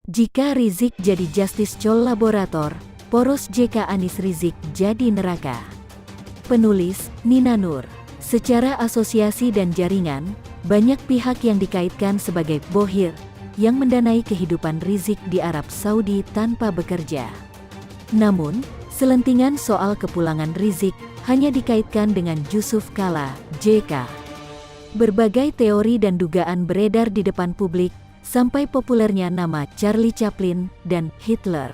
Jika Rizik jadi justice collaborator, poros JK Anies Rizik jadi neraka. Penulis, Nina Nur. Secara asosiasi dan jaringan, banyak pihak yang dikaitkan sebagai bohir, yang mendanai kehidupan Rizik di Arab Saudi tanpa bekerja. Namun, selentingan soal kepulangan Rizik hanya dikaitkan dengan Yusuf Kala, JK. Berbagai teori dan dugaan beredar di depan publik, sampai populernya nama Charlie Chaplin dan Hitler.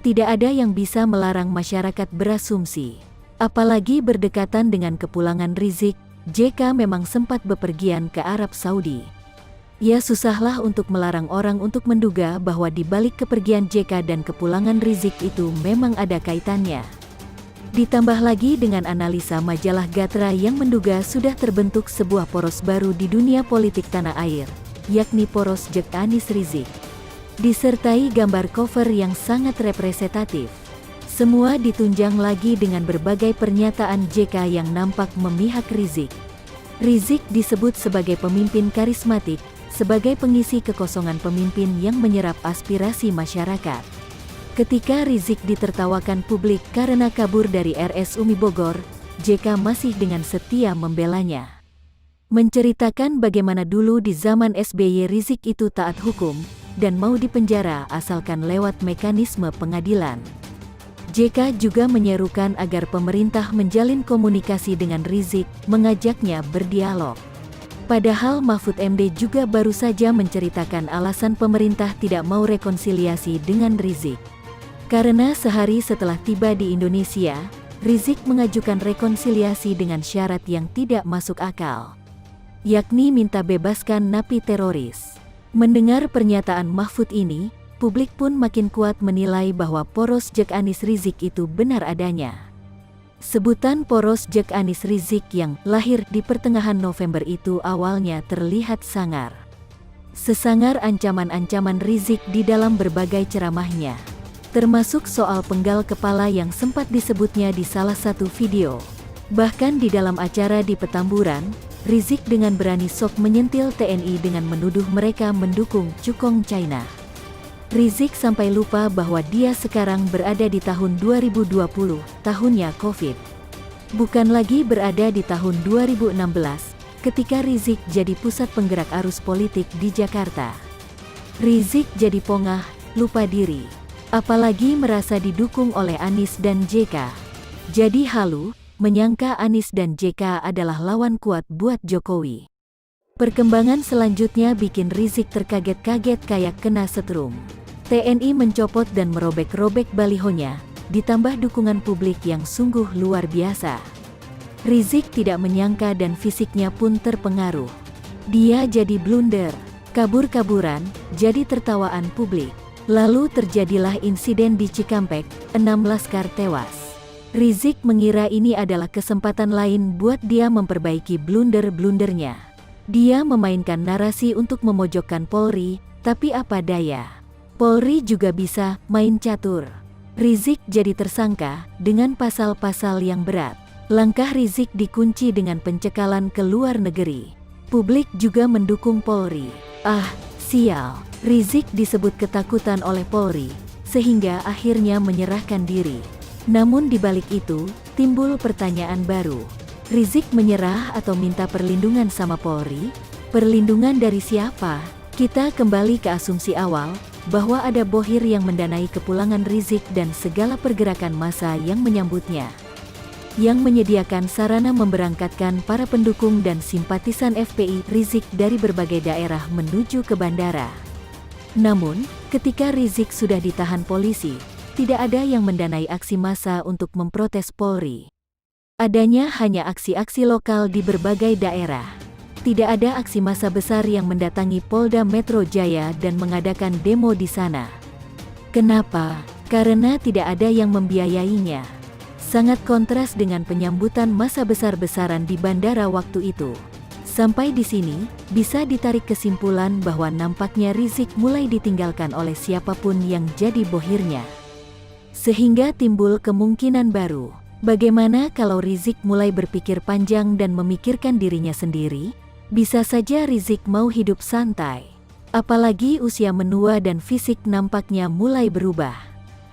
Tidak ada yang bisa melarang masyarakat berasumsi. Apalagi berdekatan dengan kepulangan Rizik, JK memang sempat bepergian ke Arab Saudi. Ya susahlah untuk melarang orang untuk menduga bahwa di balik kepergian JK dan kepulangan Rizik itu memang ada kaitannya. Ditambah lagi dengan analisa majalah Gatra yang menduga sudah terbentuk sebuah poros baru di dunia politik tanah air, yakni poros JK Anies Rizik. Disertai gambar cover yang sangat representatif. Semua ditunjang lagi dengan berbagai pernyataan JK yang nampak memihak Rizik. Rizik disebut sebagai pemimpin karismatik, sebagai pengisi kekosongan pemimpin yang menyerap aspirasi masyarakat. Ketika Rizik ditertawakan publik karena kabur dari RS Umi Bogor, JK masih dengan setia membelanya. Menceritakan bagaimana dulu di zaman SBY Rizik itu taat hukum, dan mau dipenjara asalkan lewat mekanisme pengadilan. JK juga menyerukan agar pemerintah menjalin komunikasi dengan Rizik, mengajaknya berdialog. Padahal Mahfud MD juga baru saja menceritakan alasan pemerintah tidak mau rekonsiliasi dengan Rizik. Karena sehari setelah tiba di Indonesia, Rizik mengajukan rekonsiliasi dengan syarat yang tidak masuk akal, yakni minta bebaskan napi teroris. Mendengar pernyataan Mahfud ini, publik pun makin kuat menilai bahwa poros JK Anies Rizik itu benar adanya. Sebutan poros JK Anies Rizik yang lahir di pertengahan November itu awalnya terlihat sangar. Sesangar ancaman-ancaman Rizik di dalam berbagai ceramahnya, termasuk soal penggal kepala yang sempat disebutnya di salah satu video. Bahkan di dalam acara di Petamburan, Rizik dengan berani sok menyentil TNI dengan menuduh mereka mendukung cukong China. Rizik sampai lupa bahwa dia sekarang berada di tahun 2020, tahunnya Covid. Bukan lagi berada di tahun 2016, ketika Rizik jadi pusat penggerak arus politik di Jakarta. Rizik jadi pongah, lupa diri. Apalagi merasa didukung oleh Anies dan JK. Jadi halu, menyangka Anies dan JK adalah lawan kuat buat Jokowi. Perkembangan selanjutnya bikin Rizik terkaget-kaget kayak kena setrum. TNI mencopot dan merobek-robek balihonya, ditambah dukungan publik yang sungguh luar biasa. Rizik tidak menyangka dan fisiknya pun terpengaruh. Dia jadi blunder, kabur-kaburan, jadi tertawaan publik. Lalu terjadilah insiden di Cikampek, 6 laskar tewas. Rizik mengira ini adalah kesempatan lain buat dia memperbaiki blunder-blundernya. Dia memainkan narasi untuk memojokkan Polri, tapi apa daya. Polri juga bisa main catur. Rizik jadi tersangka dengan pasal-pasal yang berat. Langkah Rizik dikunci dengan pencekalan ke luar negeri. Publik juga mendukung Polri. Ah, sial. Rizik disebut ketakutan oleh Polri, sehingga akhirnya menyerahkan diri. Namun di balik itu, timbul pertanyaan baru. Rizik menyerah atau minta perlindungan sama Polri? Perlindungan dari siapa? Kita kembali ke asumsi awal, bahwa ada bohir yang mendanai kepulangan Rizik dan segala pergerakan massa yang menyambutnya. Yang menyediakan sarana memberangkatkan para pendukung dan simpatisan FPI Rizik dari berbagai daerah menuju ke bandara. Namun, ketika Rizik sudah ditahan polisi, tidak ada yang mendanai aksi massa untuk memprotes Polri. Adanya hanya aksi-aksi lokal di berbagai daerah. Tidak ada aksi massa besar yang mendatangi Polda Metro Jaya dan mengadakan demo di sana. Kenapa? Karena tidak ada yang membiayainya. Sangat kontras dengan penyambutan massa besar-besaran di bandara waktu itu. Sampai di sini, bisa ditarik kesimpulan bahwa nampaknya Rizik mulai ditinggalkan oleh siapapun yang jadi bohirnya. Sehingga timbul kemungkinan baru. Bagaimana kalau Rizik mulai berpikir panjang dan memikirkan dirinya sendiri? Bisa saja Rizik mau hidup santai. Apalagi usia menua dan fisik nampaknya mulai berubah.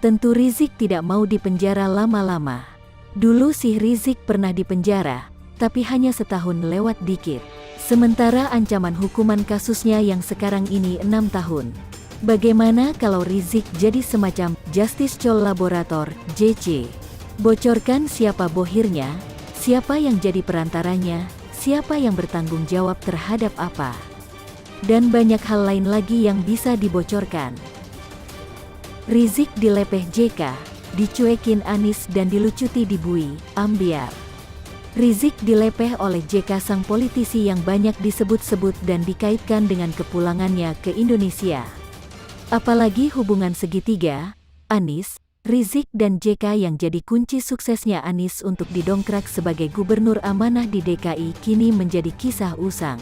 Tentu Rizik tidak mau dipenjara lama-lama. Dulu sih Rizik pernah dipenjara, tapi hanya setahun lewat dikit. Sementara ancaman hukuman kasusnya yang sekarang ini 6 tahun. Bagaimana kalau Rizik jadi semacam Justice Collaborator, JC? Bocorkan siapa bohirnya, siapa yang jadi perantaranya, siapa yang bertanggung jawab terhadap apa. Dan banyak hal lain lagi yang bisa dibocorkan. Rizik dilepeh JK, dicuekin Anies dan dilucuti dibui, ambiar. Rizik dilepeh oleh JK sang politisi yang banyak disebut-sebut dan dikaitkan dengan kepulangannya ke Indonesia. Apalagi hubungan segitiga, Anies, Rizik dan JK yang jadi kunci suksesnya Anies untuk didongkrak sebagai gubernur amanah di DKI kini menjadi kisah usang.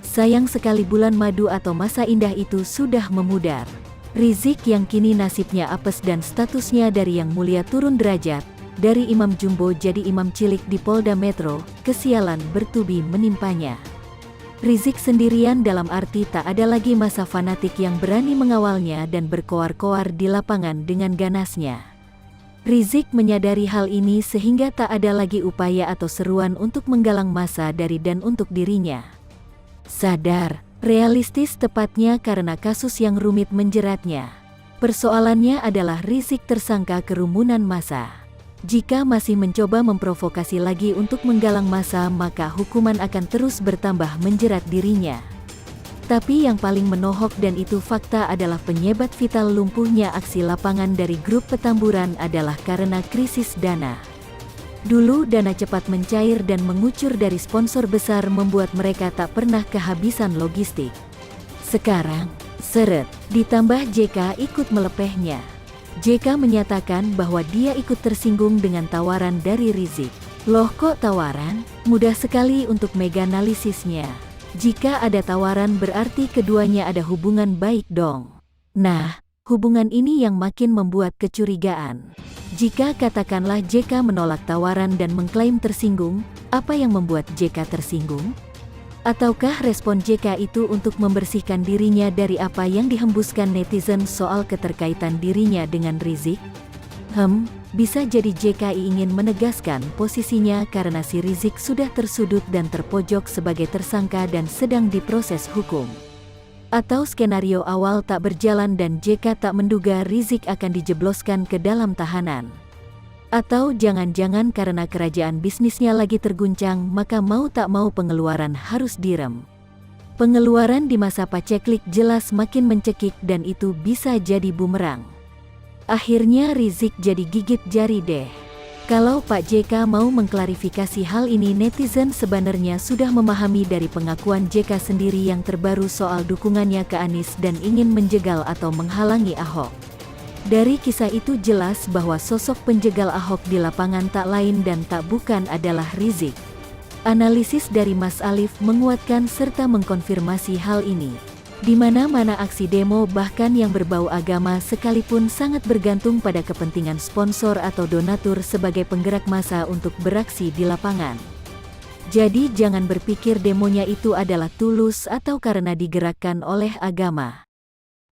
Sayang sekali bulan madu atau masa indah itu sudah memudar. Rizik yang kini nasibnya apes dan statusnya dari yang mulia turun derajat, dari imam jumbo jadi imam cilik di Polda Metro, kesialan bertubi menimpanya. Rizik sendirian dalam arti tak ada lagi masa fanatik yang berani mengawalnya dan berkoar-koar di lapangan dengan ganasnya. Rizik menyadari hal ini sehingga tak ada lagi upaya atau seruan untuk menggalang massa dari dan untuk dirinya. Sadar, realistis tepatnya karena kasus yang rumit menjeratnya. Persoalannya adalah Rizik tersangka kerumunan massa. Jika masih mencoba memprovokasi lagi untuk menggalang massa, maka hukuman akan terus bertambah menjerat dirinya. Tapi yang paling menohok dan itu fakta adalah penyebab vital lumpuhnya aksi lapangan dari grup Petamburan adalah karena krisis dana. Dulu dana cepat mencair dan mengucur dari sponsor besar membuat mereka tak pernah kehabisan logistik. Sekarang, seret, ditambah JK ikut melepehnya. JK menyatakan bahwa dia ikut tersinggung dengan tawaran dari Rizik. Loh kok tawaran? Mudah sekali untuk meganalisisnya. Jika ada tawaran berarti keduanya ada hubungan baik dong. Nah, hubungan ini yang makin membuat kecurigaan. Jika katakanlah JK menolak tawaran dan mengklaim tersinggung, apa yang membuat JK tersinggung? Ataukah respon JK itu untuk membersihkan dirinya dari apa yang dihembuskan netizen soal keterkaitan dirinya dengan Rizik? Bisa jadi JK ingin menegaskan posisinya karena si Rizik sudah tersudut dan terpojok sebagai tersangka dan sedang diproses hukum. Atau skenario awal tak berjalan dan JK tak menduga Rizik akan dijebloskan ke dalam tahanan. Atau jangan-jangan karena kerajaan bisnisnya lagi terguncang maka mau tak mau pengeluaran harus direm. Pengeluaran di masa paceklik jelas makin mencekik dan itu bisa jadi bumerang. Akhirnya Rizik jadi gigit jari deh. Kalau Pak JK mau mengklarifikasi hal ini, netizen sebenarnya sudah memahami dari pengakuan JK sendiri yang terbaru soal dukungannya ke Anies dan ingin menjegal atau menghalangi Ahok. Dari kisah itu jelas bahwa sosok penjegal Ahok di lapangan tak lain dan tak bukan adalah Rizik. Analisis dari Mas Alif menguatkan serta mengkonfirmasi hal ini. Di mana-mana aksi demo bahkan yang berbau agama sekalipun sangat bergantung pada kepentingan sponsor atau donatur sebagai penggerak massa untuk beraksi di lapangan. Jadi jangan berpikir demonya itu adalah tulus atau karena digerakkan oleh agama.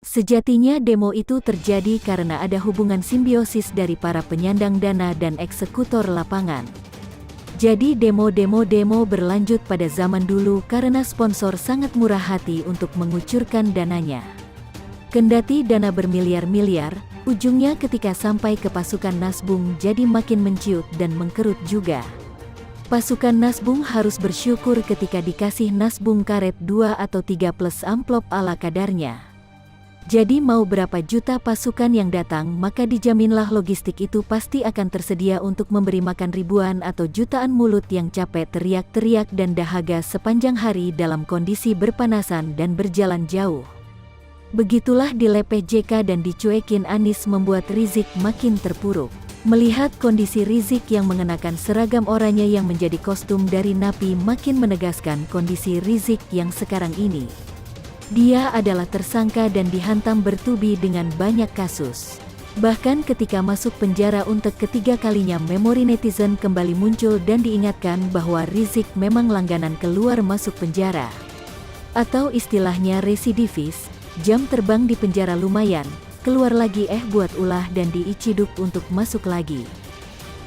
Sejatinya demo itu terjadi karena ada hubungan simbiosis dari para penyandang dana dan eksekutor lapangan. Jadi demo berlanjut pada zaman dulu karena sponsor sangat murah hati untuk mengucurkan dananya. Kendati dana bermiliar-miliar, ujungnya ketika sampai ke pasukan Nasbung jadi makin menciut dan mengkerut juga. Pasukan Nasbung harus bersyukur ketika dikasih Nasbung karet 2 atau 3 plus amplop ala kadarnya. Jadi mau berapa juta pasukan yang datang maka dijaminlah logistik itu pasti akan tersedia untuk memberi makan ribuan atau jutaan mulut yang capek teriak-teriak dan dahaga sepanjang hari dalam kondisi berpanasan dan berjalan jauh. Begitulah dilepeh JK dan dicuekin Anies membuat Rizik makin terpuruk. Melihat kondisi Rizik yang mengenakan seragam oranye yang menjadi kostum dari napi makin menegaskan kondisi Rizik yang sekarang ini. Dia adalah tersangka dan dihantam bertubi dengan banyak kasus. Bahkan ketika masuk penjara untuk ketiga kalinya memori netizen kembali muncul dan diingatkan bahwa Rizik memang langganan keluar masuk penjara. Atau istilahnya residivis, jam terbang di penjara lumayan, keluar lagi buat ulah dan diciduk untuk masuk lagi.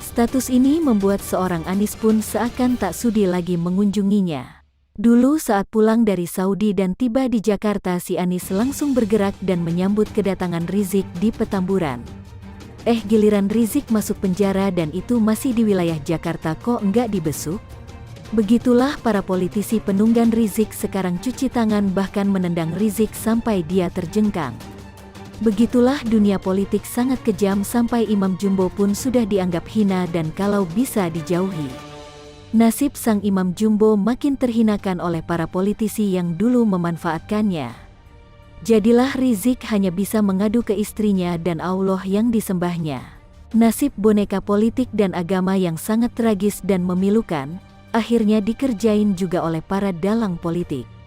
Status ini membuat seorang Anis pun seakan tak sudi lagi mengunjunginya. Dulu saat pulang dari Saudi dan tiba di Jakarta, si Anis langsung bergerak dan menyambut kedatangan Rizik di Petamburan. Giliran Rizik masuk penjara dan itu masih di wilayah Jakarta, kok enggak dibesuk? Begitulah para politisi penunggang Rizik sekarang cuci tangan, bahkan menendang Rizik sampai dia terjengkang. Begitulah dunia politik sangat kejam, sampai Imam Jumbo pun sudah dianggap hina dan kalau bisa dijauhi. Nasib sang Imam Jumbo makin terhinakan oleh para politisi yang dulu memanfaatkannya. Jadilah Rizik hanya bisa mengadu ke istrinya dan Allah yang disembahnya. Nasib boneka politik dan agama yang sangat tragis dan memilukan, akhirnya dikerjain juga oleh para dalang politik.